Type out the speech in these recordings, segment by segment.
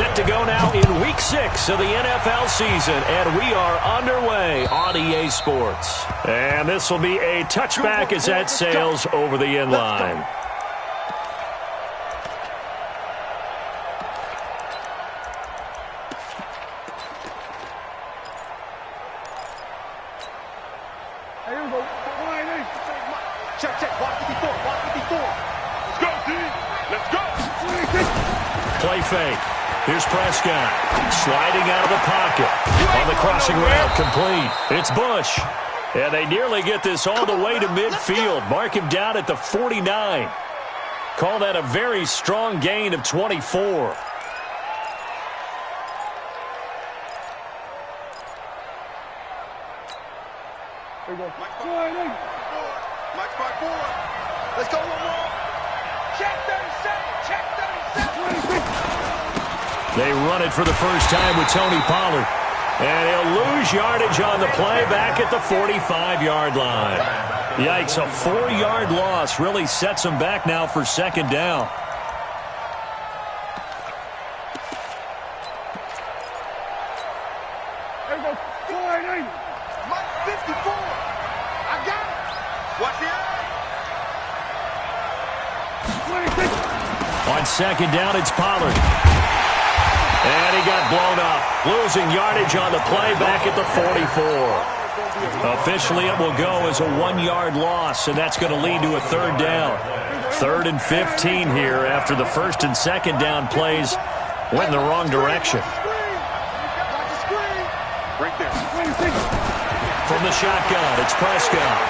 Set to go now in Week 6 of the NFL season, and we are underway on EA Sports. And this will be a touchback as that sails over the end line. Play fake. Here's Prescott. Sliding out of the pocket. On the crossing route, complete. It's Bush. And they nearly get this all the way to midfield. Mark him down at the 49. Call that a very strong gain of 24. There we go. Mike 5-4. Let's go one more. Check 37. Check 37. They run it for the first time with Tony Pollard. And he'll lose yardage on the play back at the 45-yard line. Yikes, a 4-yard loss really sets them back now for second down. There we go. Mike 54. I got it. Watch the eye. On second down, it's Pollard. And he got blown up. Losing yardage on the play back at the 44. Officially, it will go as a 1-yard loss, and that's going to lead to a third down. 3rd and 15 here after the first and second down plays went in the wrong direction. Right there. From the shotgun, it's Prescott.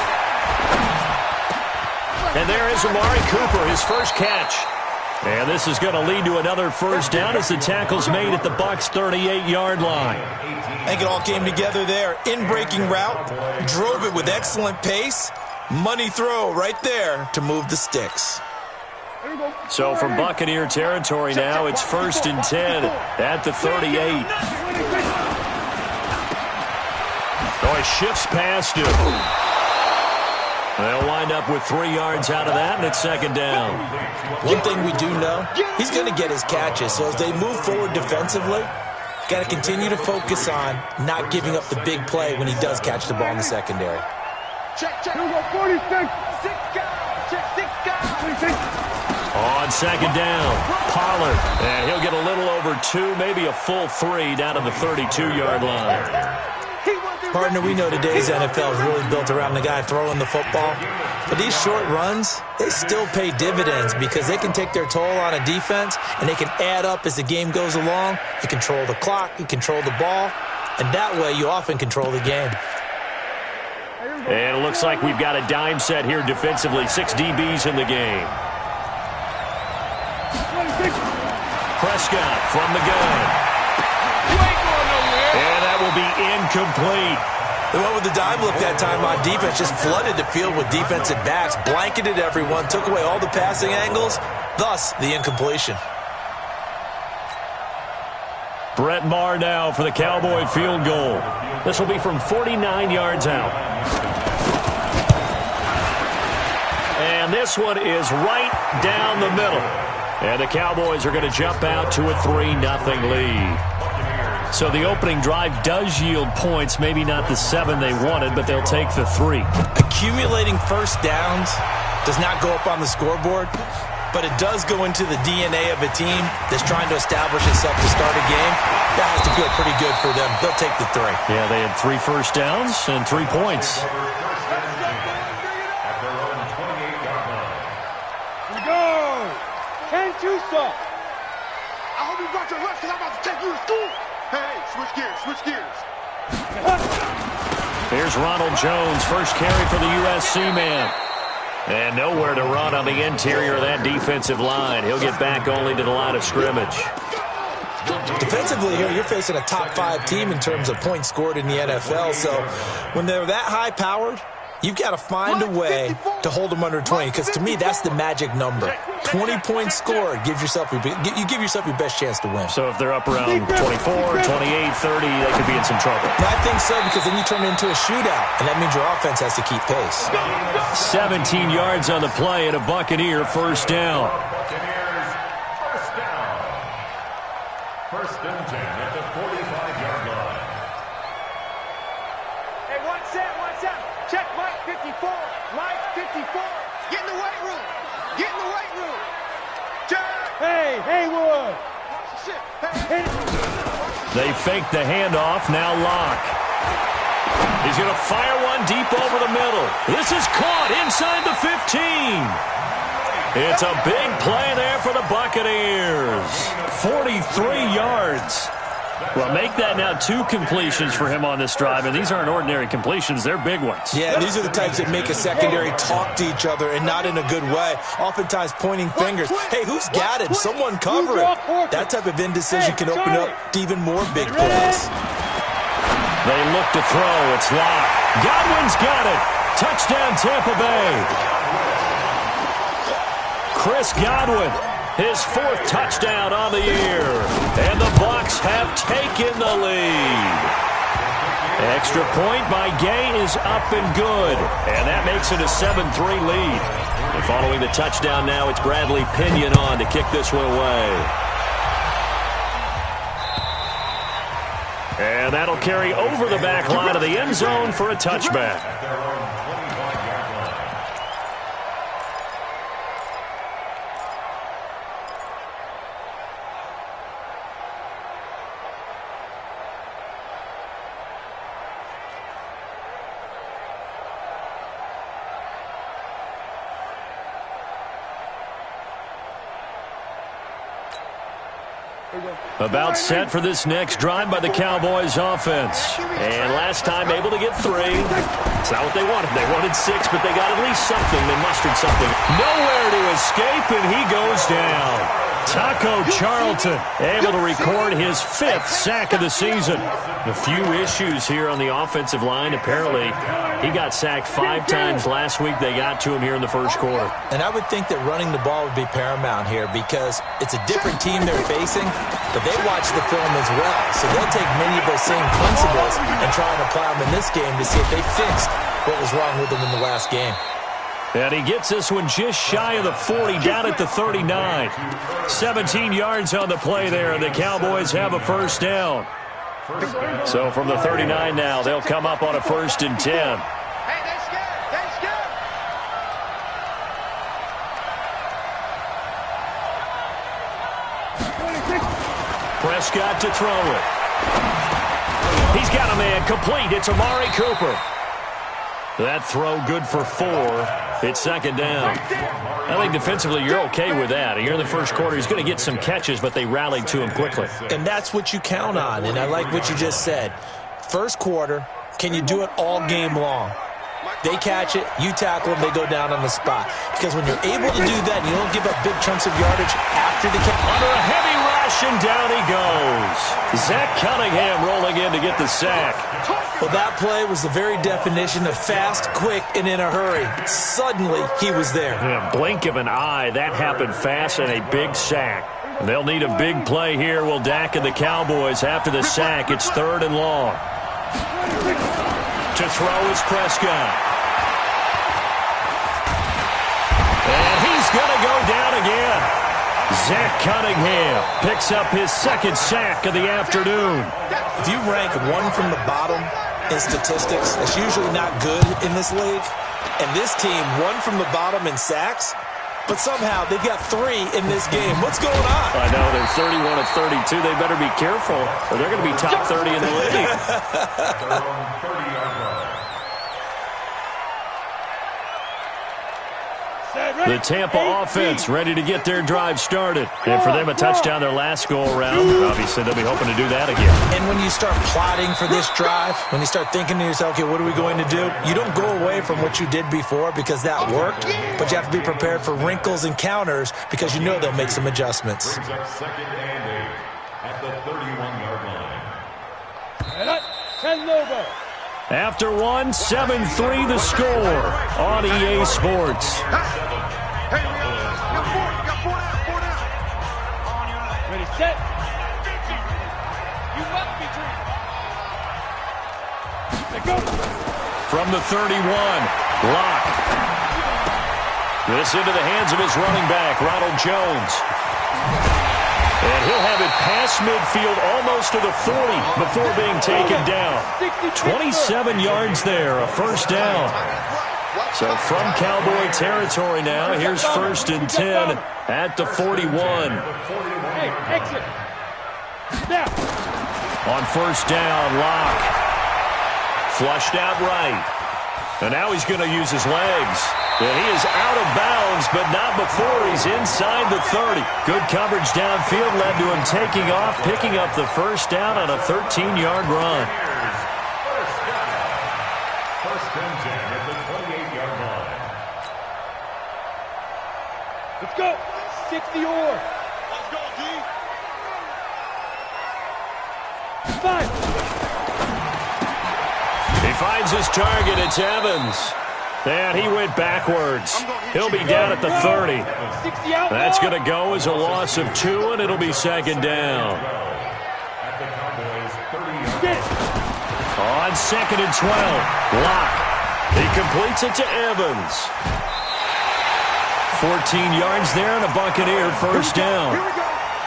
And there is Amari Cooper, his first catch. And this is going to lead to another first down as the tackle's made at the Bucs' 38-yard line. I think it all came together there. In-breaking route, drove it with excellent pace. Money throw right there to move the sticks. So from Buccaneer territory now, it's 1st and 10 at the 38. Oh, he shifts past him. They'll wind up with 3 yards out of that, and it's second down. One thing we do know, he's going to get his catches. So as they move forward defensively, got to continue to focus on not giving up the big play when he does catch the ball in the secondary. Check. Here we go. 46. 6 guys. Check 6 guys. On second down, Pollard. And he'll get a little over 2, maybe a full 3 down to the 32-yard line. Partner, we know today's NFL is really built around the guy throwing the football. But these short runs, they still pay dividends because they can take their toll on a defense, and they can add up as the game goes along. You control the clock, you control the ball, and that way you often control the game. And it looks like we've got a dime set here defensively. 6 DBs in the game. Prescott from the gun. And that will be incomplete. They went with the dime look that time on defense, just flooded the field with defensive backs, blanketed everyone, took away all the passing angles, thus the incompletion. Brett Maher now for the Cowboy field goal. This will be from 49 yards out. And this one is right down the middle. And the Cowboys are going to jump out to a 3-0 lead. So the opening drive does yield points, maybe not the 7 they wanted, but they'll take the 3. Accumulating first downs does not go up on the scoreboard, but it does go into the DNA of a team that's trying to establish itself to start a game. That has to feel pretty good for them. They'll take the 3. Yeah, they had 3 first downs and 3 points. Here we go. 10-2 stop. I hope you brought your lunch because I'm about to take you to school. Hey, switch gears. Here's Ronald Jones, first carry for the USC man. And nowhere to run on the interior of that defensive line. He'll get back only to the line of scrimmage. Defensively here, you're facing a top 5 team in terms of points scored in the NFL. So when they're that high-powered, you've got to find a way to hold them under 20, because to me, that's the magic number. 20 points scored, you give yourself your best chance to win. So if they're up around 24, 28, 30, they could be in some trouble. I think so, because then you turn it into a shootout, and that means your offense has to keep pace. 17 yards on the play and a Buccaneer first down. First and 10 at the 45-yard line. Hey, watch out. Check Mike 54. Mike 54. Get in the weight room. Get in the weight room. Check. Hey, Haywood. Shit. Hey. They fake the handoff. Now Locke. He's going to fire one deep over the middle. This is caught inside the 15. It's a big play there for the Buccaneers. 43 yards. Well, make that now 2 completions for him on this drive, and these aren't ordinary completions. They're big ones. Yeah, these are the types that make a secondary talk to each other, and not in a good way. Oftentimes pointing fingers. Hey, who's got him? Someone cover it. That type of indecision can open up to even more big plays. They look to throw. It's Locke. Godwin's got it. Touchdown, Tampa Bay. Chris Godwin, his 4th touchdown on the year. And the Bucs have taken the lead. Extra point by Gay is up and good. And that makes it a 7-3 lead. And following the touchdown now, it's Bradley Pinion on to kick this one away. And that'll carry over the back line of the end zone for a touchback. About set for this next drive by the Cowboys offense. And last time able to get 3. It's not what they wanted. They wanted 6, but they got at least something. They mustered something. Nowhere to escape, and he goes down. Taco Charlton able to record his 5th sack of the season. A few issues here on the offensive line. Apparently, he got sacked 5 times last week. They got to him here in the first quarter. And I would think that running the ball would be paramount here because it's a different team they're facing, but they watch the film as well. So they'll take many of those same principles and try and apply them in this game to see if they fixed what was wrong with them in the last game. And he gets this one just shy of the 40, down at the 39. 17 yards on the play there, and the Cowboys have a first down. So from the 39 now, they'll come up on a 1st and 10. Hey, they scared. Prescott to throw it. He's got a man complete. It's Amari Cooper. That throw good for 4. It's 2nd down. I think defensively you're okay with that. You're in the first quarter. He's going to get some catches, but they rallied to him quickly. And that's what you count on, and I like what you just said. First quarter, can you do it all game long? They catch it, you tackle them, they go down on the spot. Because when you're able to do that, you don't give up big chunks of yardage after the catch. Under a heavy rush, and down he goes. Zach Cunningham rolling in to get the sack. Well, that play was the very definition of fast, quick, and in a hurry. Suddenly, he was there. Yeah, blink of an eye, that happened fast, and a big sack. They'll need a big play here. Will Dak and the Cowboys after the sack. It's 3rd and long. To throw is Prescott. And he's going to go down again. Zach Cunningham picks up his 2nd sack of the afternoon. If you rank 1 from the bottom in statistics, that's usually not good in this league. And this team, 1 from the bottom in sacks, but somehow they've got 3 in this game. What's going on? I know, they're 31 of 32. They better be careful, or they're going to be top 30 in the league. The Tampa offense ready to get their drive started. And for them, a touchdown their last go-around. Obviously, they'll be hoping to do that again. And when you start plotting for this drive, when you start thinking to yourself, okay, what are we going to do? You don't go away from what you did before because that worked, but you have to be prepared for wrinkles and counters because you know they'll make some adjustments. Brings up 2nd and 8 at the 31-yard line. After 1, 7-3 the score on EA Sports. Hey, we got 4 down. Ready, set. You must be dreaming. From the 31, Locke. This into the hands of his running back, Ronald Jones. And he'll have it past midfield almost to the 40 before being taken down. 27 yards there, a first down. So from Cowboy territory now, here's 1st and 10 at the 41. Hey, exit. Now. On 1st down, Locke. Flushed out right. And now he's going to use his legs. And he is out of bounds, but not before he's inside the 30. Good coverage downfield led to him taking off, picking up the first down on a 13-yard run. First and 10 at the 28-yard line. Let's go. 60 or. Let's go, D. 5. He finds his target. It's Evans. And he went backwards. He'll be down at the 30. That's going to go as a loss of 2, and it'll be 2nd down. On 2nd and 12, Locke. He completes it to Evans. 14 yards there and a Buccaneer first down.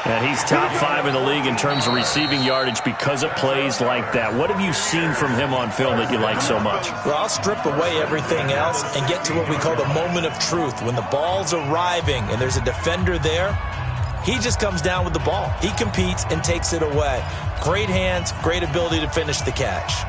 And he's top 5 in the league in terms of receiving yardage because of plays like that. What have you seen from him on film that you like so much? Well, I'll strip away everything else and get to what we call the moment of truth. When the ball's arriving and there's a defender there, he just comes down with the ball. He competes and takes it away. Great hands, great ability to finish the catch.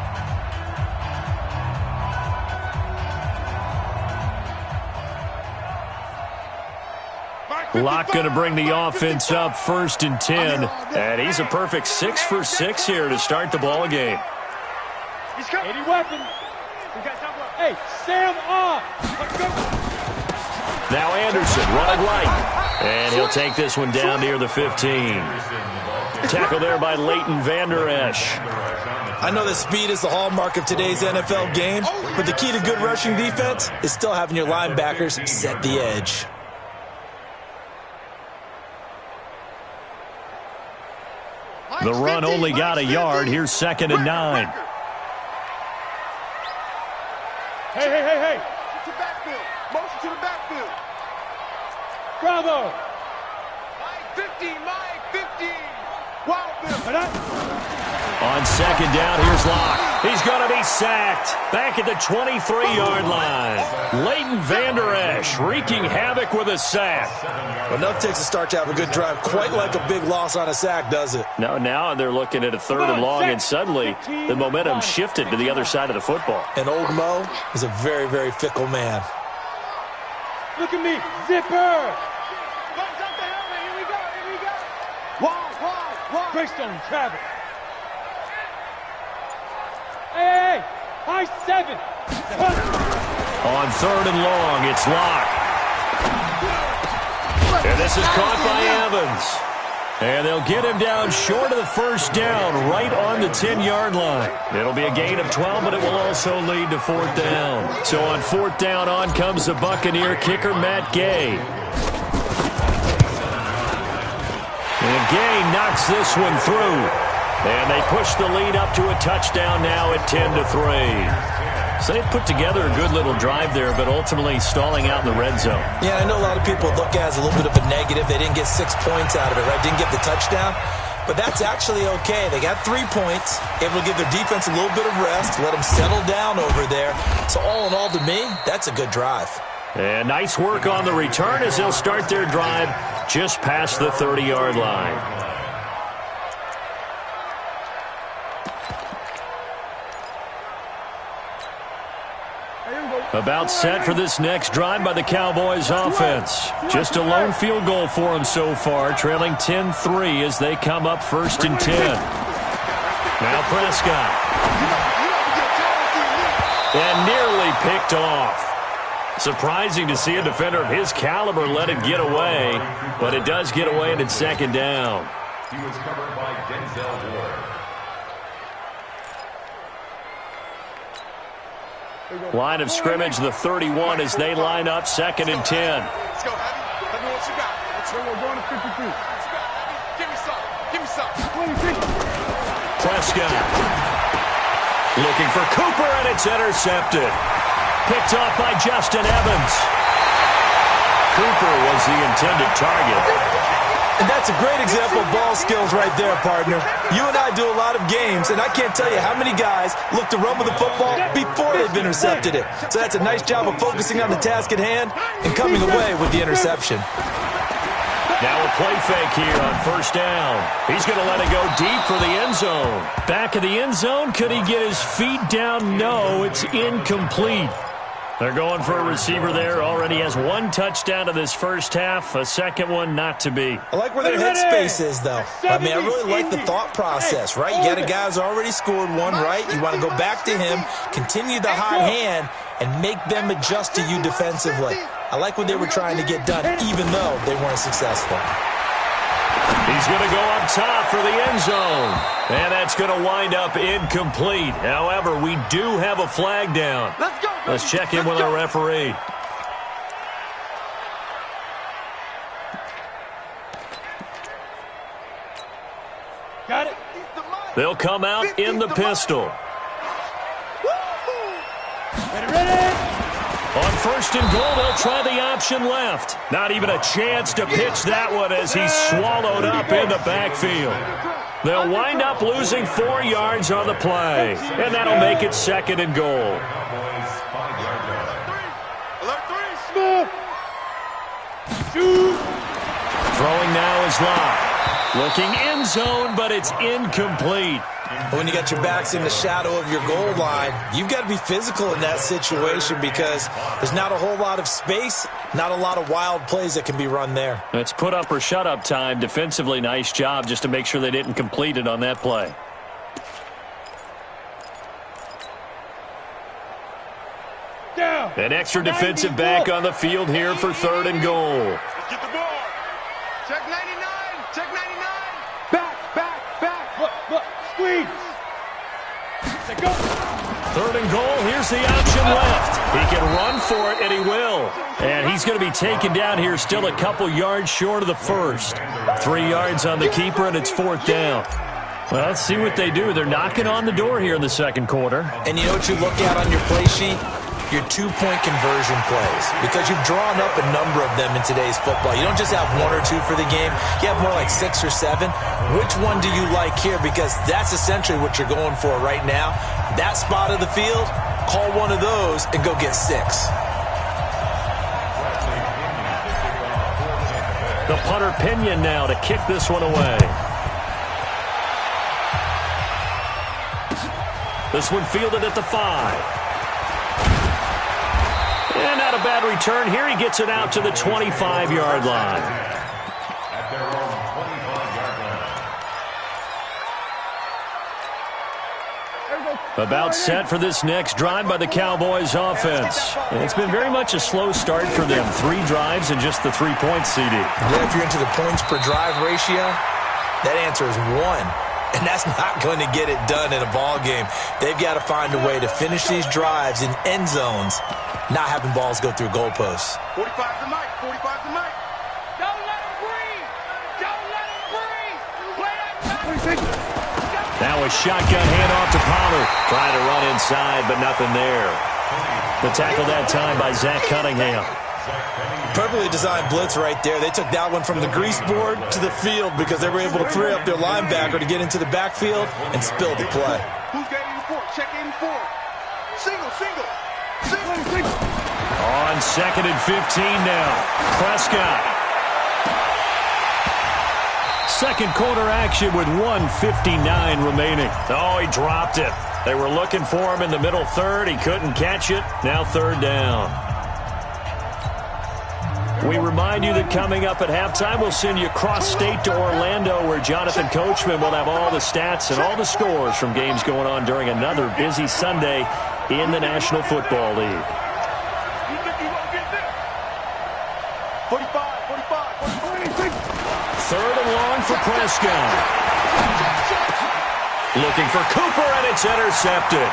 Locke going to bring the offense up 1st and 10. And he's a perfect 6 for 6 here to start the ball game. He's got 80 weapons. Hey, Sam on. Now Anderson running right. And he'll take this one down near the 15. Tackle there by Leighton Vander Esch. I know that speed is the hallmark of today's NFL game, but the key to good rushing defense is still having your linebackers set the edge. The run only got a yard. Here's 2nd and 9. Hey. To backfield. Motion to the backfield. Bravo. My 50. Wild Bill. On 2nd down, here's Locke. He's going to be sacked. Back at the 23-yard line. Leighton Vander Esch wreaking havoc with a sack. Well, enough takes a start to have a good drive. Quite like a big loss on a sack, does it? No, now they're looking at a 3rd and long, and suddenly the momentum shifted to the other side of the football. And old Mo is a very, very fickle man. Look at me. Zipper. Here we go. Wide. Greystone, Travis. Hey, high 7. On 3rd and long, it's Locke. And this is caught by Evans. And they'll get him down short of the first down, right on the 10-yard line. It'll be a gain of 12, but it will also lead to 4th down. So on 4th down, on comes the Buccaneer kicker, Matt Gay. And Gay knocks this one through. And they push the lead up to a touchdown now at 10-3. So they put together a good little drive there, but ultimately stalling out in the red zone. Yeah, I know a lot of people look at it as a little bit of a negative. They didn't get 6 points out of it, right? Didn't get the touchdown. But that's actually okay. They got 3 points, able to give their defense a little bit of rest, let them settle down over there. So all in all, to me, that's a good drive. And nice work on the return as they'll start their drive just past the 30-yard line. About set for this next drive by the Cowboys offense. Just a lone field goal for them so far, trailing 10-3 as they come up 1st and 10. Now Prescott. And nearly picked off. Surprising to see a defender of his caliber let it get away, but it does get away and it's 2nd down. He was covered by Denzel Ward. Line of scrimmage, the 31, as they line up 2nd and 10. Let's go, Abby. Let me know what you got. Let's go. We're going to 53. What you got, Abby? Give me some. 23. Prescott. Looking for Cooper, and it's intercepted. Picked off by Justin Evans. Cooper was the intended target. And that's a great example of ball skills right there, partner. You and I do a lot of games, and I can't tell you how many guys look to run with the football before they've intercepted it. So that's a nice job of focusing on the task at hand and coming away with the interception. Now a play fake here on first down. He's going to let it go deep for the end zone. Back of the end zone. Could he get his feet down? No, it's incomplete. They're going for a receiver there. Already has one touchdown in this first half. A second one not to be. I like where their headspace is, though. I mean, I really like the thought process, right? You got a guy who's already scored one, right? You want to go back to him, continue the hot hand, and make them adjust to you defensively. I like what they were trying to get done, even though they weren't successful. He's going to go up top for the end zone. And that's going to wind up incomplete. However, we do have a flag down. Let's check in with our referee. Got it. They'll come out in the pistol. Ready. On first and goal, they'll try the option left. Not even a chance to pitch that one as he's swallowed up in the backfield. They'll wind up losing 4 yards on the play, and that'll make it second and goal. Throwing now is Locke. Looking end zone, but it's incomplete. When you got your backs in the shadow of your goal line, you've got to be physical in that situation because there's not a whole lot of space, not a lot of wild plays that can be run there. It's put up or shut up time. Defensively, nice job just to make sure they didn't complete it on that play. Down. An extra defensive back on the field here for third and goal. Let's get the ball. Check 99. Check 99. Back. Look. Squeeze. Let's go. Third and goal. Here's the option left. He can run for it, and he will. And he's going to be taken down here still a couple yards short of the first. 3 yards on the keeper, and it's fourth down. Well, let's see what they do. They're knocking on the door here in the second quarter. And you know what you look at on your play sheet? Your two-point conversion plays, because you've drawn up a number of them in today's football. You don't just have 1 or 2 for the game. You have more like 6 or 7. Which one do you like here? Because that's essentially what you're going for right now. That spot of the field, call one of those and go get 6. The punter Pinion now to kick this one away. This one fielded at the 5. And not a bad return here. He gets it out to the 25-yard line. At their own 25-yard line. About set for this next drive by the Cowboys offense. And it's been very much a slow start for them. 3 drives and just the 3 points, CD. Yeah, if you're into the points per drive ratio, that answer is 1. And that's not going to get it done in a ball game. They've got to find a way to finish these drives in end zones, not having balls go through goalposts. 45 to Mike. 45 to Mike. Don't let him breathe. Don't let him breathe. Play that. Now a shotgun handoff to Pollard. Trying to run inside, but nothing there. The tackle that time by Zach Cunningham. Perfectly designed blitz right there. They took that one from the grease board to the field because they were able to free up their linebacker to get into the backfield and spill the play. Who's got 84? Check 84. Single. On second and 15 now. Prescott. Second quarter action with 1:59 remaining. Oh, he dropped it. They were looking for him in the middle third. He couldn't catch it. Now third down. We remind you that coming up at halftime, we'll send you cross-state to Orlando, where Jonathan Coachman will have all the stats and all the scores from games going on during another busy Sunday in the National Football League. 45. Third and long for Prescott. Looking for Cooper, and it's intercepted.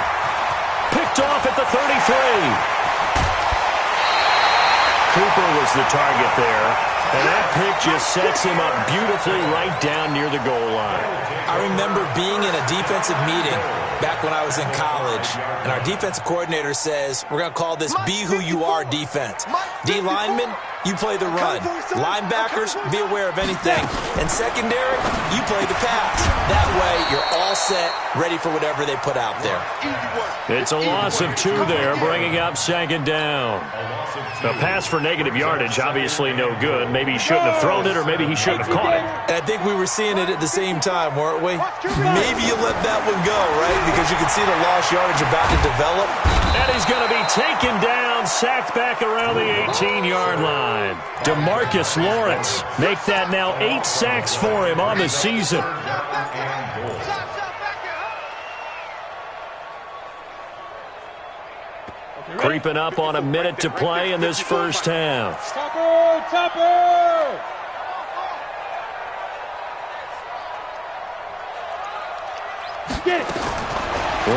Picked off at the 33. Cooper was the target there, and that pick just sets him up beautifully right down near the goal line. I remember being in a defensive meeting back when I was in college, and our defensive coordinator says, we're going to call this be who you are defense. D linemen, you play the run. Linebackers, be aware of anything. And secondary, you play the pass. That way, you're all set, ready for whatever they put out there. It's a loss of 2 there, bringing up second down. The pass for negative yardage, obviously no good. Maybe he shouldn't have thrown it, or maybe he shouldn't have caught it. And I think we were seeing it at the same time, weren't we? Maybe you let that one go, right? Because you can see the lost yardage about to develop. And he's going to be taken down, sacked back around the 18-yard line. DeMarcus Lawrence make that now 8 sacks for him on the season. Creeping up on a minute to play in this first half. Topper! Get it!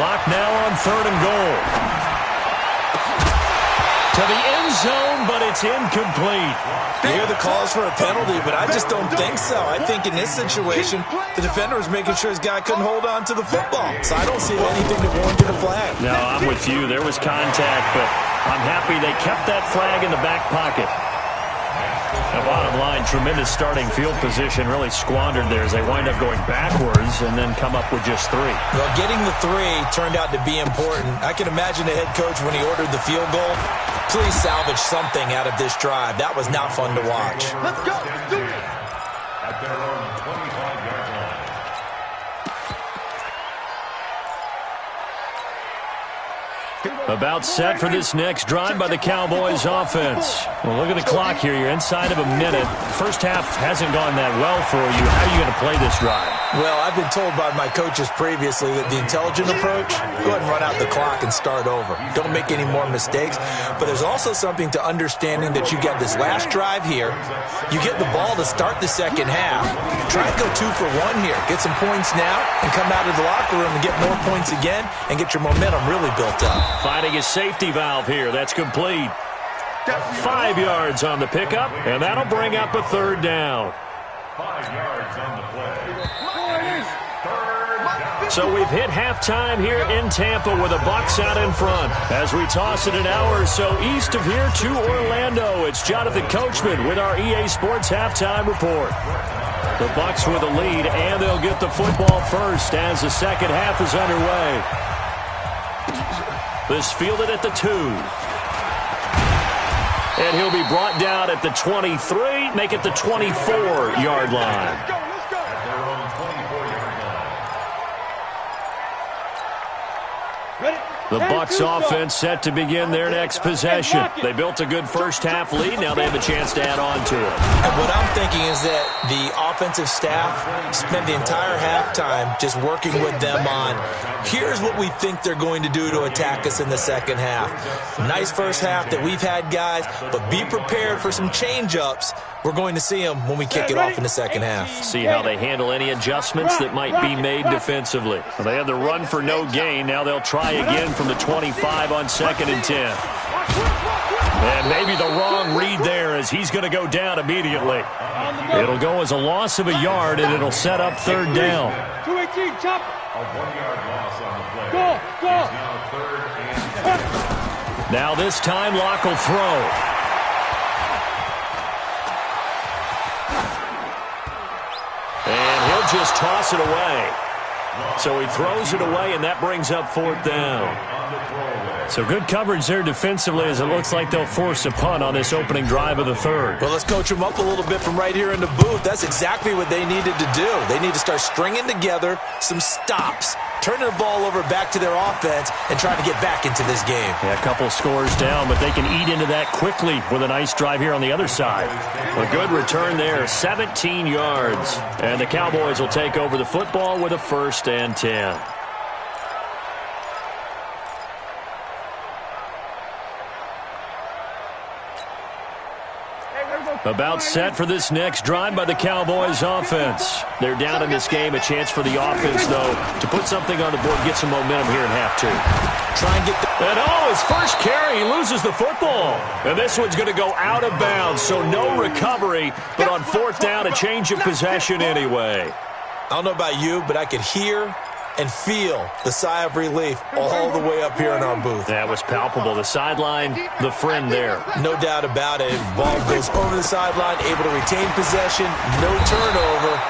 Lock now on 3rd and goal. To the end zone, but it's incomplete. You hear the calls for a penalty, but I just don't think so. I think in this situation, the defender was making sure his guy couldn't hold on to the football. So I don't see anything that warranted a flag. No, I'm with you. There was contact, but I'm happy they kept that flag in the back pocket. The bottom line, tremendous starting field position, really squandered there as they wind up going backwards and then come up with just 3. Well, getting the 3 turned out to be important. I can imagine the head coach when he ordered the field goal. Please salvage something out of this drive. That was not fun to watch. Let's go! Do it! At their own 25-yard line. About set for this next drive by the Cowboys offense. Well, look at the clock here. You're inside of a minute. First half hasn't gone that well for you. How are you going to play this drive? Well, I've been told by my coaches previously that the intelligent approach, go ahead and run out the clock and start over. Don't make any more mistakes. But there's also something to understanding that you get this last drive here. You get the ball to start the second half. Try and go 2 for 1 here. Get some points now and come out of the locker room and get more points again and get your momentum really built up. Finding a safety valve here. That's complete. 5 yards on the pickup, and that'll bring up a 3rd down. 5 yards on the play. So we've hit halftime here in Tampa with the Bucs out in front. As we toss it an hour or so east of here to Orlando, it's Jonathan Coachman with our EA Sports Halftime Report. The Bucs with a lead, and they'll get the football first as the second half is underway. This fielded at the 2. And he'll be brought down at the 23, make it the 24-yard line. The Bucs offense set to begin their next possession. They built a good first half lead. Now they have a chance to add on to it. And what I'm thinking is that the offensive staff spent the entire halftime just working with them on, here's what we think they're going to do to attack us in the second half. Nice first half that we've had, guys, but be prepared for some change-ups. We're going to see them when we kick it off in the second half. See how they handle any adjustments that might be made defensively. Well, they had the run for no gain. Now they'll try again from the 25 on 2nd and 10. And maybe the wrong read there as he's going to go down immediately. It'll go as a loss of a yard, and it'll set up 3rd down. 218, chop. A 1-yard loss on the play. Go, go. It's now 3rd and 10. Now this time Locke will throw. And he'll just toss it away. So he throws it away, and that brings up 4th down. So good coverage there defensively as it looks like they'll force a punt on this opening drive of the 3rd. Well, let's coach them up a little bit from right here in the booth. That's exactly what they needed to do. They need to start stringing together some stops, turn their ball over back to their offense, and try to get back into this game. Yeah, a couple scores down, but they can eat into that quickly with a nice drive here on the other side. A good return there, 17 yards. And the Cowboys will take over the football with a 1st and 10. About set for this next drive by the Cowboys offense. They're down in this game. A chance for the offense, though, to put something on the board, get some momentum here in half 2. Try and get the... And his first carry, he loses the football. And this one's going to go out of bounds, so no recovery. But on 4th down, a change of possession anyway. I don't know about you, but I could hear and feel the sigh of relief all the way up here in our booth. That was palpable. The sideline, the friend there. No doubt about it. Ball goes over the sideline, able to retain possession, no turnover.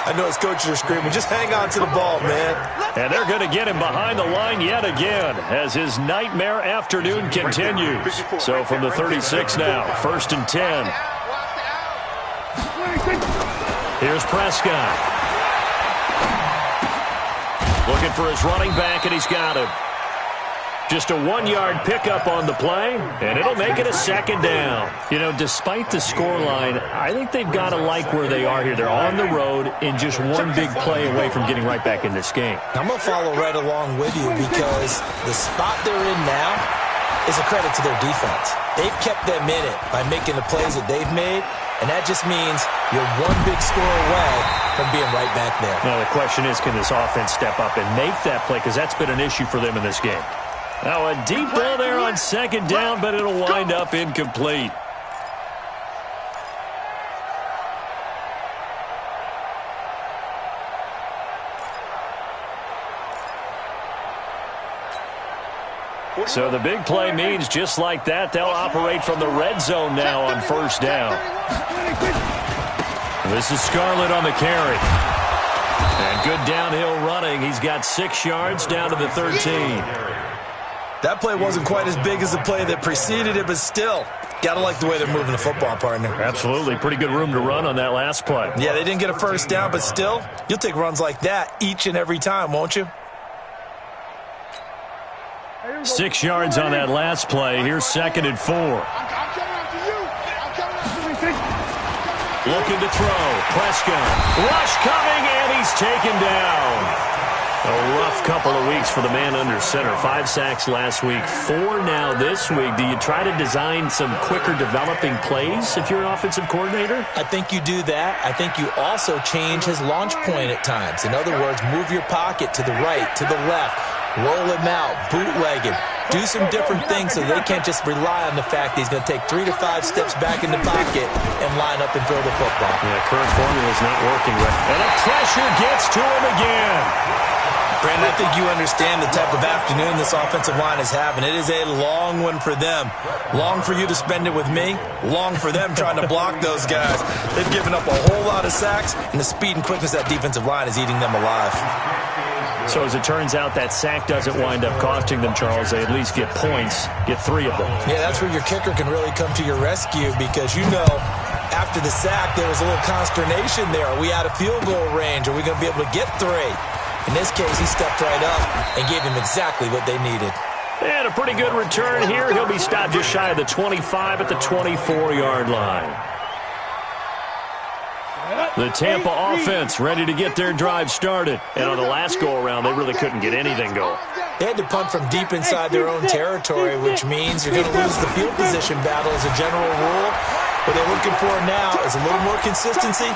I know his coaches are screaming, just hang on to the ball, man. And they're going to get him behind the line yet again as his nightmare afternoon continues. So from the 36 now, 1st and 10. Here's Prescott. Looking for his running back, and he's got him. Just a 1-yard pickup on the play, and it'll make it a 2nd down. You know, despite the scoreline, I think they've got to like where they are here. They're on the road and just one big play away from getting right back in this game. I'm going to follow right along with you because the spot they're in now is a credit to their defense. They've kept them in it by making the plays that they've made, and that just means you're one big score away from being right back there. Now, the question is, can this offense step up and make that play? Because that's been an issue for them in this game. Now, a deep ball there on 2nd down, but it'll wind up incomplete. So the big play means just like that, they'll operate from the red zone now on 1st down. This is Scarlett on the carry. And good downhill running. He's got 6 yards down to the 13. That play wasn't quite as big as the play that preceded it, but still, gotta like the way they're moving the football, partner. Absolutely. Pretty good room to run on that last play. Yeah, they didn't get a 1st down, but still, you'll take runs like that each and every time, won't you? 6 yards on that last play. Here's 2nd and 4. Looking to throw. Prescott. Rush coming, and he's taken down. A rough couple of weeks for the man under center. 5 sacks last week, 4 now this week. Do you try to design some quicker developing plays if you're an offensive coordinator? I think you do that. I think you also change his launch point at times. In other words, move your pocket to the right, to the left, roll him out, bootleg him. Do some different things so they can't just rely on the fact that he's going to take 3 to 5 steps back in the pocket and line up and throw the football. Yeah, current formula is not working right. And the pressure gets to him again. Brandon, I think you understand the type of afternoon this offensive line is having. It is a long one for them. Long for you to spend it with me. Long for them trying to block those guys. They've given up a whole lot of sacks, and the speed and quickness of that defensive line is eating them alive. So as it turns out, that sack doesn't wind up costing them, Charles. They at least get points, get 3 of them. Yeah, that's where your kicker can really come to your rescue because, you know, after the sack, there was a little consternation there. Are we out of field goal range? Are we going to be able to get 3? In this case, he stepped right up and gave them exactly what they needed. And a pretty good return here. He'll be stopped just shy of the 25 at the 24-yard line. The Tampa offense ready to get their drive started. And on the last go-around, they really couldn't get anything going. They had to punt from deep inside their own territory, which means you're going to lose the field position battle as a general rule. What they're looking for now is a little more consistency,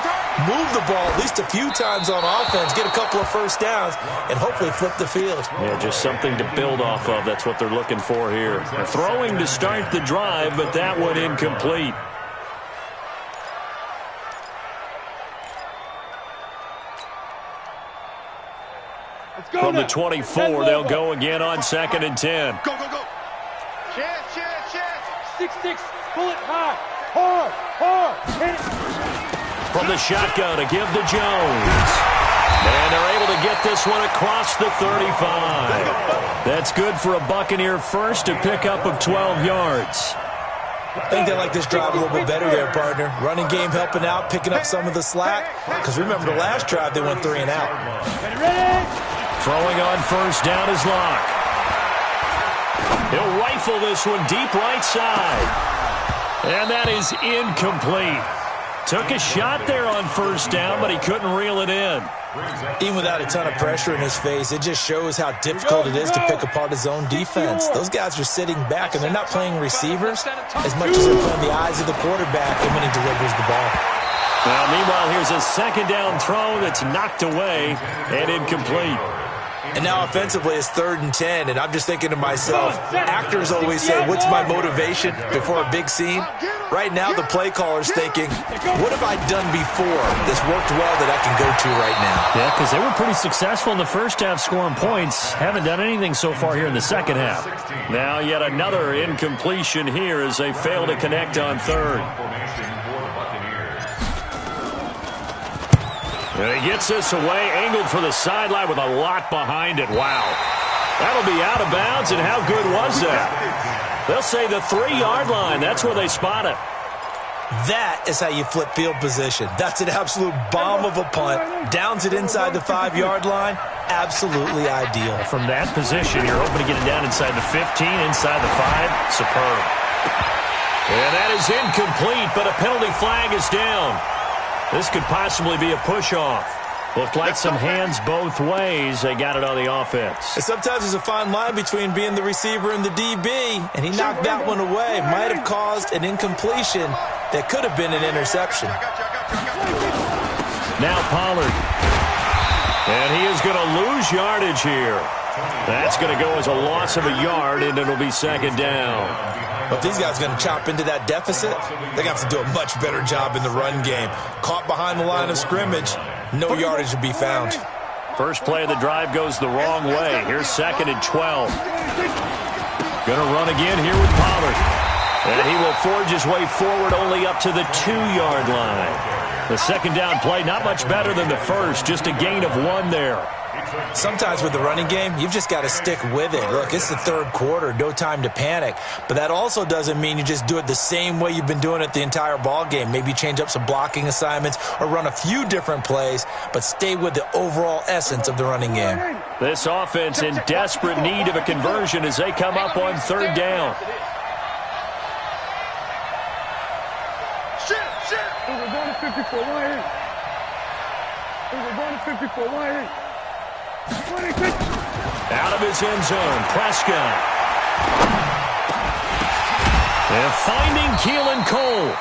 move the ball at least a few times on offense, get a couple of 1st downs, and hopefully flip the field. Yeah, just something to build off of. That's what they're looking for here. Throwing to start the drive, but that one incomplete. From the 24, they'll go again on 2nd and 10. Go, go, go. Chance. 6-6, pull it high. Hard. Hit it. From the shotgun to give to Jones. And they're able to get this one across the 35. That's good for a Buccaneer first, a pickup of 12 yards. I think they like this drive a little bit better there, partner. Running game helping out, picking up some of the slack. Because remember the last drive, they went 3 and out. Ready? Throwing on 1st down is Locke. He'll rifle this one deep right side. And that is incomplete. Took a shot there on 1st down, but he couldn't reel it in. Even without a ton of pressure in his face, it just shows how difficult it is to pick apart his own defense. Those guys are sitting back, and they're not playing receivers as much as they're playing the eyes of the quarterback and when he delivers the ball. Well, meanwhile, here's a 2nd down throw that's knocked away and incomplete. And now offensively it's 3rd and 10, and I'm just thinking to myself, actors always say, what's my motivation before a big scene? Right now the play caller's thinking, what have I done before that's worked well that I can go to right now? Yeah, because they were pretty successful in the first half scoring points. Haven't done anything so far here in the second half. Now yet another incompletion here as they fail to connect on 3rd. And he gets this away, angled for the sideline with a lot behind it. Wow. That'll be out of bounds, and how good was that? They'll say the 3-yard line. That's where they spot it. That is how you flip field position. That's an absolute bomb of a punt. Downs it inside the 5-yard line. Absolutely ideal. From that position, you're hoping to get it down inside the 15, inside the 5. Superb. And that is incomplete, but a penalty flag is down. This could possibly be a push-off. Looked like some hands both ways. They got it on the offense. And sometimes there's a fine line between being the receiver and the DB, and he knocked that one away. Might have caused an incompletion that could have been an interception. Now Pollard. And he is going to lose yardage here. That's going to go as a loss of a yard, and it'll be 2nd down. But if these guys are going to chop into that deficit, they're going to have to do a much better job in the run game. Caught behind the line of scrimmage, no yardage to be found. First play of the drive goes the wrong way. Here's 2nd and 12. Going to run again here with Pollard. And he will forge his way forward only up to the 2-yard line. The 2nd down play, not much better than the first, just a gain of 1 there. Sometimes with the running game, you've just got to stick with it. Look, it's the 3rd quarter, no time to panic. But that also doesn't mean you just do it the same way you've been doing it the entire ball game. Maybe change up some blocking assignments or run a few different plays, but stay with the overall essence of the running game. This offense in desperate need of a conversion as they come up on 3rd down. We're going to 54, 1-8. We're going to 54, 1-8. Out of his end zone, Prescott. And finding Keelan Cole.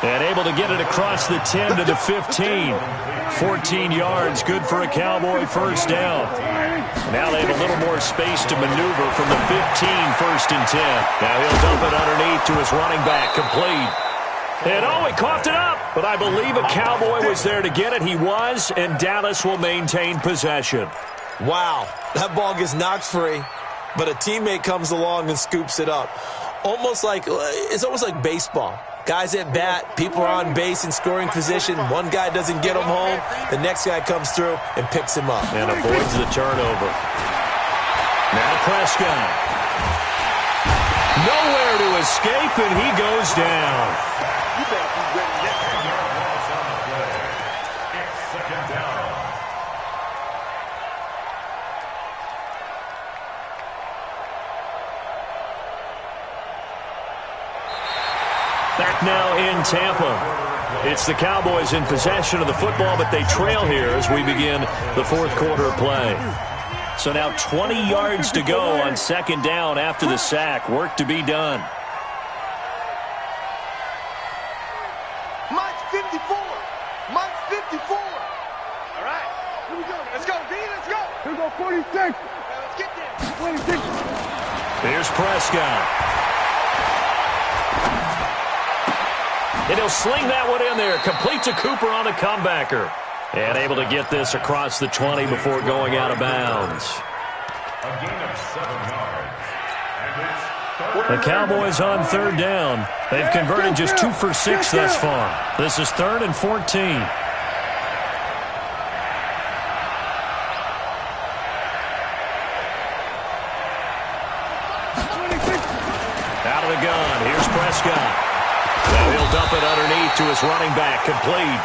And able to get it across the 10 to the 15. 14 yards, good for a Cowboy 1st down. Now they have a little more space to maneuver from the 15, 1st and 10. Now he'll dump it underneath to his running back, complete. And he coughed it up. But I believe a Cowboy was there to get it. He was, and Dallas will maintain possession. Wow, that ball gets knocked free, but a teammate comes along and scoops it up. It's almost like baseball. Guys at bat, people are on base in scoring position. One guy doesn't get him home. The next guy comes through and picks him up. And avoids the turnover. Now Prescott. Nowhere to escape, and he goes down. Back now in Tampa. It's the Cowboys in possession of the football, but they trail here as we begin the 4th quarter play. So now 20 yards to go on 2nd down after the sack. Work to be done. Mike 54. Mike 54. All right. Here we go. Let's go, B. Let's go. Here we go, 46. Let's get there. 26. Here's Prescott. And he'll sling that one in there. Complete to Cooper on the comebacker. And able to get this across the 20 before going out of bounds. A gain of 7 yards. And The Cowboys on 3rd down. They've converted just 2 for 6 thus far. This is 3rd and 14. Out of the gun. Here's Prescott. Now he'll dump it underneath to his running back, complete.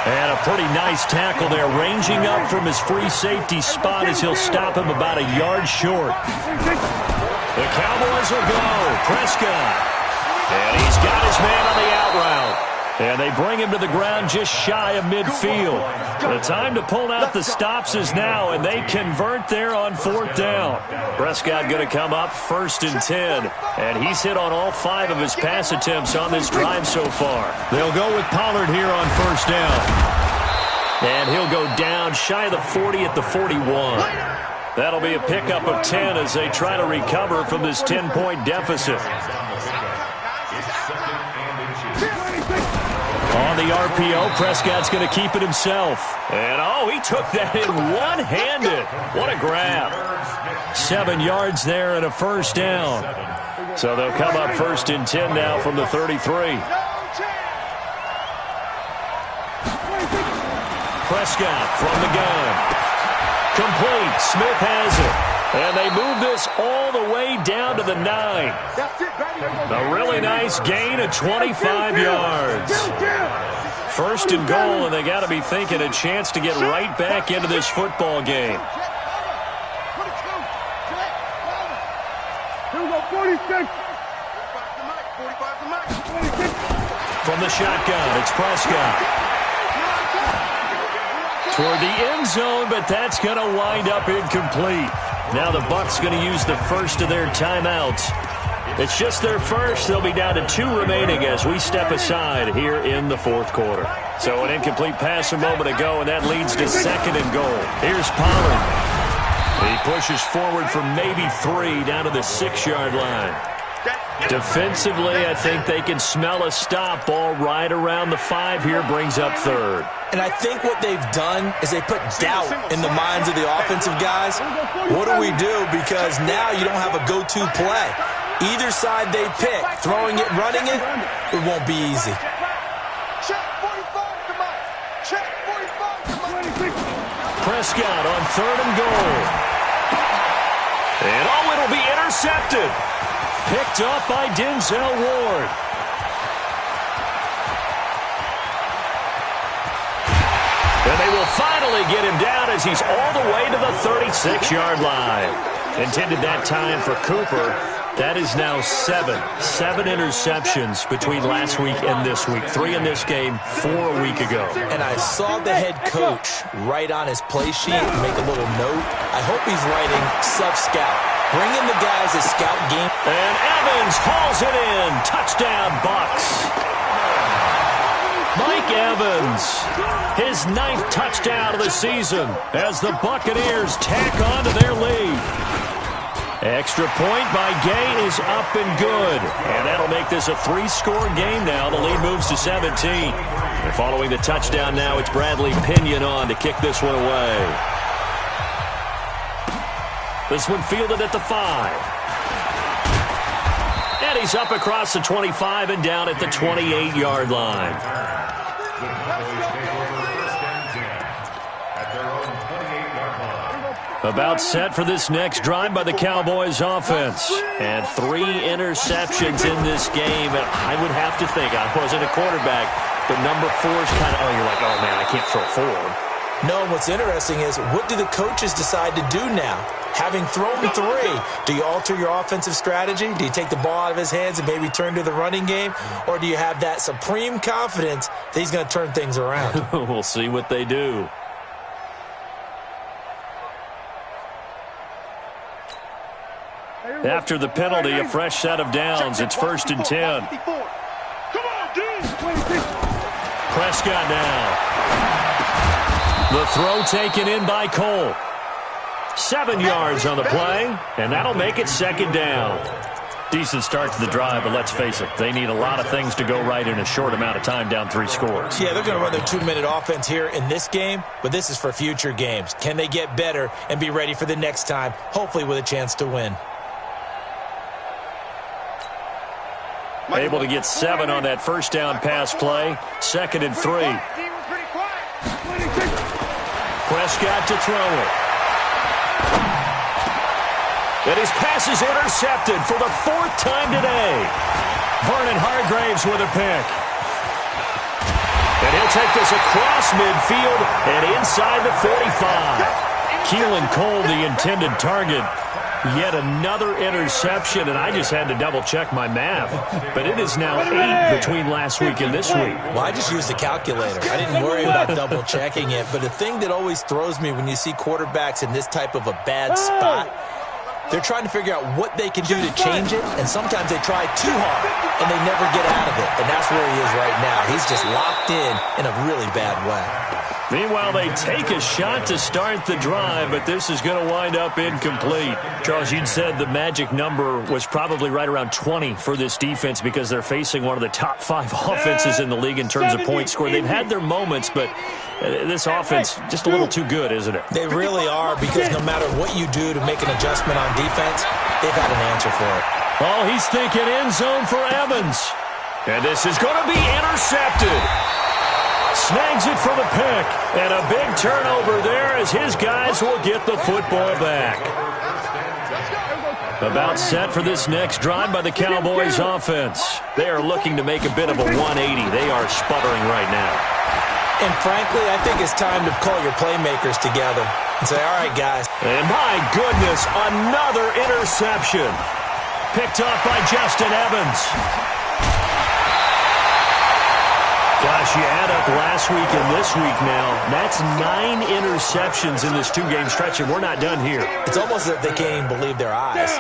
And a pretty nice tackle there, ranging up from his free safety spot as he'll stop him about a yard short. The Cowboys will go. Prescott. And he's got his man on the out route. And they bring him to the ground just shy of midfield. The time to pull out the stops is now, and they convert there on 4th down. Prescott going to come up 1st and 10, and he's hit on all 5 of his pass attempts on this drive so far. They'll go with Pollard here on 1st down. And he'll go down shy of the 40 at the 41. That'll be a pickup of 10 as they try to recover from this 10-point deficit. On the RPO, Prescott's going to keep it himself. And, oh, he took that in one-handed. What a grab. 7 yards there and a first down. So they'll come up 1st and 10 now from the 33. Prescott from the gun. Complete. Smith has it. And they move this all the way down to the 9. A really nice gain of 25 yards. 1st and goal, and they got to be thinking a chance to get right back into this football game. From the shotgun, it's Prescott. Toward the end zone, but that's going to wind up incomplete. Now the Bucs going to use the first of their timeouts. It's just their first. They'll be down to 2 remaining as we step aside here in the 4th quarter. So an incomplete pass a moment ago, and that leads to 2nd and goal. Here's Pollard. He pushes forward for maybe 3 down to the 6-yard line. Defensively, I think they can smell a stop. Ball right around the 5 here, brings up 3rd. And I think what they've done is they put doubt in the minds of the offensive guys. What do we do? Because now you don't have a go-to play. Either side they pick, throwing it, running it, it won't be easy. Prescott on 3rd and goal. And oh, it'll be intercepted. Picked up by Denzel Ward. And they will finally get him down as he's all the way to the 36-yard line. Intended that time for Cooper. That is now 7 interceptions between last week and this week. 3 in this game, 4 a week ago. And I saw the head coach write on his play sheet, make a little note. I hope he's writing self-scout. Bring in the guys at scout game. And Evans hauls it in. Touchdown, Bucs. Mike Evans, his 9th touchdown of the season as the Buccaneers tack on to their lead. Extra point by Gay is up and good. And that'll make this a 3-score game now. The lead moves to 17. And following the touchdown now, it's Bradley Pinion on to kick this one away. This one fielded at the 5. And he's up across the 25 and down at the 28-yard line. About set for this next drive by the Cowboys offense. And 3 interceptions in this game. And I would have to think, I wasn't a quarterback, but number 4 is kind of, oh, you're like, oh, man, I can't throw 4. No, what's interesting is, what do the coaches decide to do now? Having thrown 3, do you alter your offensive strategy? Do you take the ball out of his hands and maybe turn to the running game? Or do you have that supreme confidence that he's going to turn things around? We'll see what they do. After the penalty, a fresh set of downs. It's 1st and 10. Prescott now. The throw taken in by Cole. 7 yards on the play, and that'll make it 2nd down. Decent start to the drive, but let's face it, they need a lot of things to go right in a short amount of time, down 3 scores. Yeah, they're going to run their 2-minute offense here in this game, but this is for future games. Can they get better and be ready for the next time, hopefully with a chance to win? Able to get 7 on that first down pass play. 2nd and 3. Prescott to throw it. And his pass is intercepted for the 4th time today. Vernon Hargreaves with a pick. And he'll take this across midfield and inside the 45. Keelan Cole, the intended target. Yet another interception, and I just had to double-check my math. But it is now 8 between last week and this week. Well, I just used a calculator. I didn't worry about double-checking it. But the thing that always throws me when you see quarterbacks in this type of a bad spot, they're trying to figure out what they can do to change it, and sometimes they try too hard, and they never get out of it. And that's where he is right now. He's just locked in a really bad way. Meanwhile, they take a shot to start the drive, but this is going to wind up incomplete. Charles, you'd said the magic number was probably right around 20 for this defense because they're facing one of the top 5 offenses in the league in terms of points scored. They've had their moments, but this offense just a little too good, isn't it? They really are, because no matter what you do to make an adjustment on defense, they've got an answer for it. Oh, he's thinking end zone for Evans. And this is going to be intercepted. Snags it for the pick. And a big turnover there as his guys will get the football back. About set for this next drive by the Cowboys offense. They are looking to make a bit of a 180. They are sputtering right now. And frankly, I think it's time to call your playmakers together and say, all right, guys. And my goodness, another interception. Picked up by Justin Evans. Gosh, you add up last week and this week now. That's 9 interceptions in this 2-game stretch, and we're not done here. It's almost as if they can't even believe their eyes.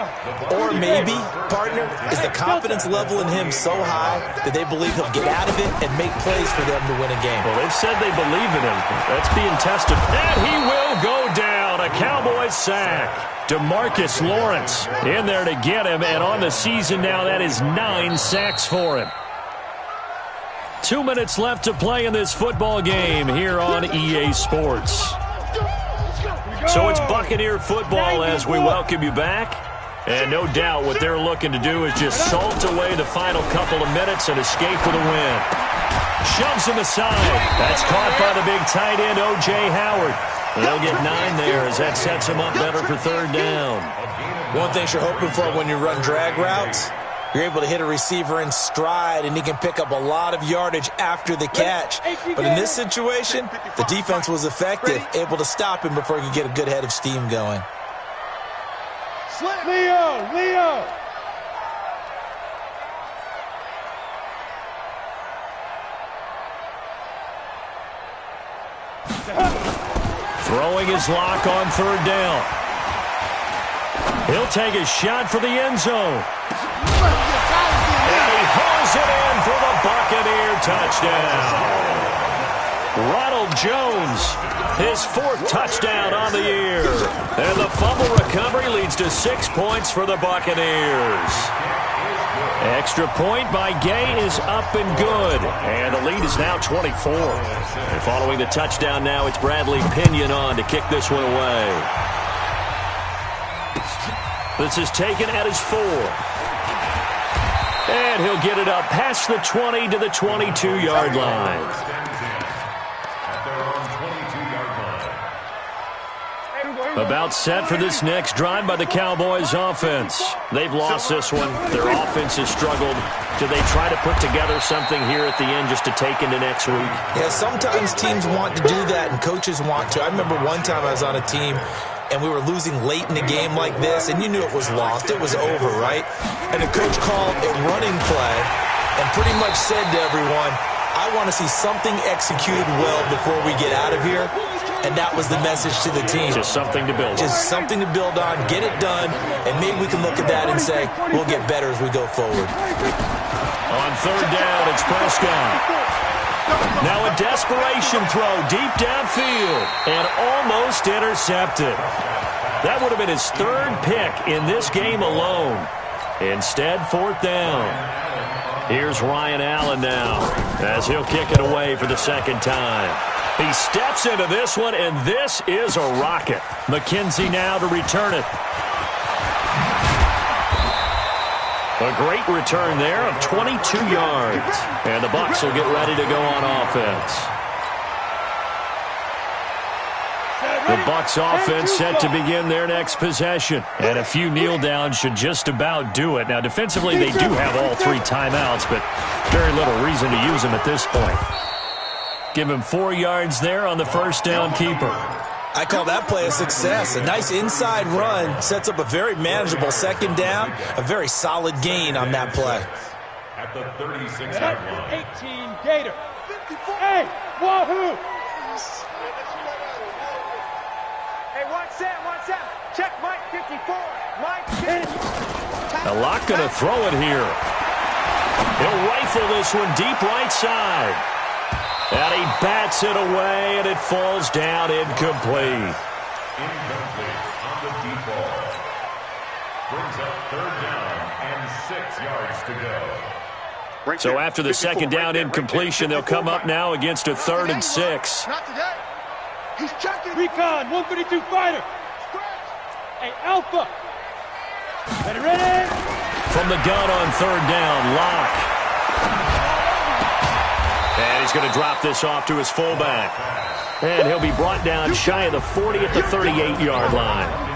Or maybe, partner, is the confidence level in him so high that they believe he'll get out of it and make plays for them to win a game. Well, they've said they believe in him. That's being tested. And he will go down. A Cowboys sack. DeMarcus Lawrence in there to get him, and on the season now, that is 9 sacks for him. 2 minutes left to play in this football game here on EA Sports. So it's Buccaneer football as we welcome you back. And no doubt what they're looking to do is just salt away the final couple of minutes and escape with a win. Shoves him aside. That's caught by the big tight end, O.J. Howard. They'll get 9 there as that sets him up better for 3rd down. One thing you're hoping for when you run drag routes, you're able to hit a receiver in stride, and he can pick up a lot of yardage after the catch. But in this situation, the defense was effective, able to stop him before he could get a good head of steam going. Leo! Throwing his lock on 3rd down. He'll take a shot for the end zone. And he hauls it in for the Buccaneer touchdown. Ronald Jones, his 4th touchdown on the year. And the fumble recovery leads to 6 points for the Buccaneers. Extra point by Gay is up and good. And the lead is now 24. And following the touchdown now, it's Bradley Pinion on to kick this one away. This is taken at his 4. And he'll get it up past the 20 to the 22-yard line. About set for this next drive by the Cowboys offense. They've lost this one. Their offense has struggled. Do they try to put together something here at the end just to take into next week? Yeah, sometimes teams want to do that and coaches want to. I remember one time I was on a team and we were losing late in a game like this, and you knew it was lost. It was over, right? And the coach called a running play and pretty much said to everyone, I want to see something executed well before we get out of here. And that was the message to the team. Just something to build on. Just something to build on, get it done, and maybe we can look at that and say, we'll get better as we go forward. On 3rd down, it's Prescott. Now a desperation throw deep downfield and almost intercepted. That would have been his 3rd pick in this game alone. Instead, 4th down. Here's Ryan Allen now as he'll kick it away for the 2nd time. He steps into this one, and this is a rocket. McKenzie now to return it. A great return there of 22 yards. And the Bucs will get ready to go on offense. The Bucs offense set to begin their next possession. And a few kneel downs should just about do it. Now, defensively, they do have all 3 timeouts, but very little reason to use them at this point. Give him 4 yards there on the 1st down keeper. I call that play a success. A nice inside run sets up a very manageable 2nd down. A very solid gain on that play. At the 36-yard line. 18 Gator. Hey, wahoo! Hey, what's that? Check Mike 54. Mike 54. A lot going to throw it here. He'll rifle this one deep right side. And he bats it away, and it falls down incomplete. Incomplete on the deep ball. Brings up third down and 6 yards to go. So after the second down incompletion, they'll come up now against a 3rd and 6. Not today. He's checking. Recon, 152 fighter. Hey, Alpha. Ready? From the gun on 3rd down, Locke. And he's going to drop this off to his fullback. And he'll be brought down shy of the 40 at the 38-yard line.